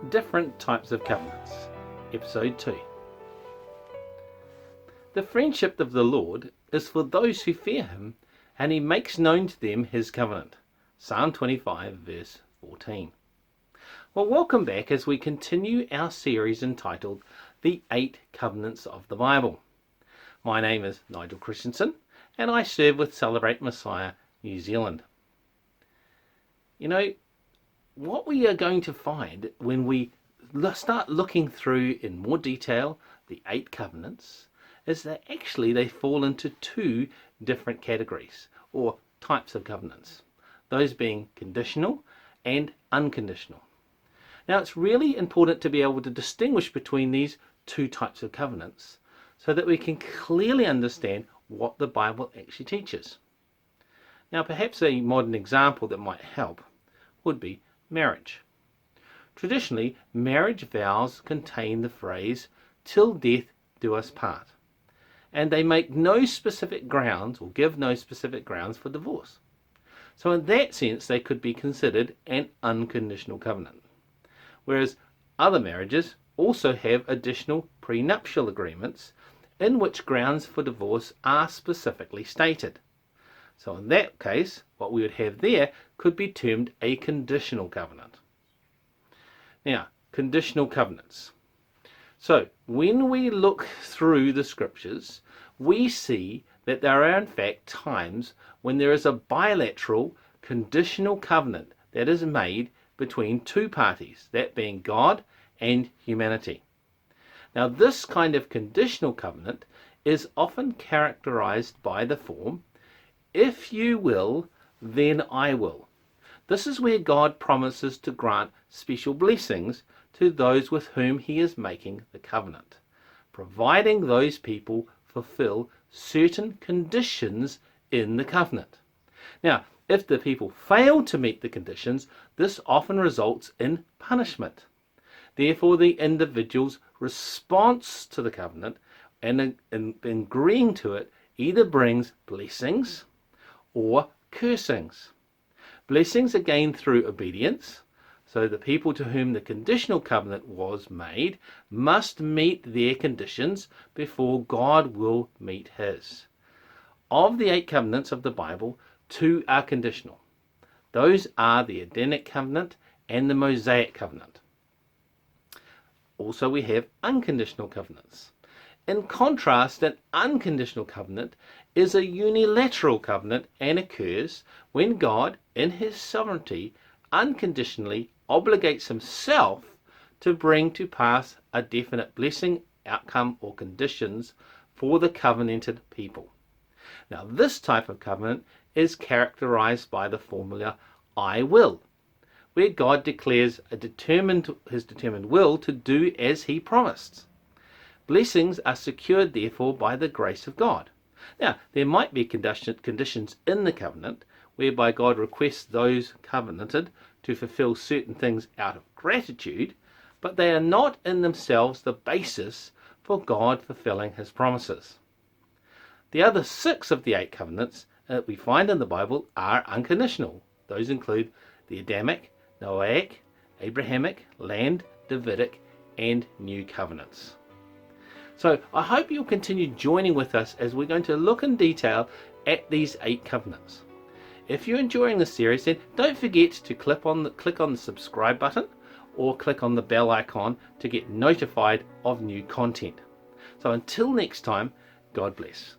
Different Types of Covenants, Episode 2. The friendship of the Lord is for those who fear him, and he makes known to them his covenant. Psalm 25, verse 14. Well, welcome back as we continue our series entitled The 8 Covenants of the Bible. My name is Nigel Christensen, and I serve with Celebrate Messiah New Zealand. You know, what we are going to find when we start looking through in more detail the 8 covenants is that actually they fall into 2 different categories or types of covenants, those being conditional and unconditional. Now, it's really important to be able to distinguish between these 2 types of covenants so that we can clearly understand what the Bible actually teaches. Now, perhaps a modern example that might help would be marriage. Traditionally, marriage vows contain the phrase, "till death do us part," and they make no specific grounds or give no specific grounds for divorce. So in that sense, they could be considered an unconditional covenant. Whereas other marriages also have additional prenuptial agreements in which grounds for divorce are specifically stated. So in that case, what we would have there could be termed a conditional covenant. Now, conditional covenants. So when we look through the scriptures, we see that there are in fact times when there is a bilateral conditional covenant that is made between 2 parties, that being God and humanity. Now, this kind of conditional covenant is often characterized by the form, "If you will, then I will." This is where God promises to grant special blessings to those with whom he is making the covenant, providing those people fulfill certain conditions in the covenant. Now, if the people fail to meet the conditions, this often results in punishment. Therefore, the individual's response to the covenant and in agreeing to it either brings blessings or cursings. Blessings are gained through obedience, so the people to whom the conditional covenant was made must meet their conditions before God will meet his. Of the 8 covenants of the Bible, 2 are conditional. Those are the Edenic covenant and the Mosaic covenant. Also, we have unconditional covenants. In contrast, an unconditional covenant is a unilateral covenant and occurs when God, in his sovereignty, unconditionally obligates himself to bring to pass a definite blessing, outcome, or conditions for the covenanted people. Now, this type of covenant is characterized by the formula, "I will," where God declares his determined will to do as he promised. Blessings are secured, therefore, by the grace of God. Now, there might be conditions in the covenant whereby God requests those covenanted to fulfill certain things out of gratitude, but they are not in themselves the basis for God fulfilling his promises. The other 6 of the 8 covenants that we find in the Bible are unconditional. Those include the Adamic, Noahic, Abrahamic, Land, Davidic, and New Covenants. So I hope you'll continue joining with us as we're going to look in detail at these 8 covenants. If you're enjoying this series, then don't forget to click on the subscribe button or click on the bell icon to get notified of new content. So until next time, God bless.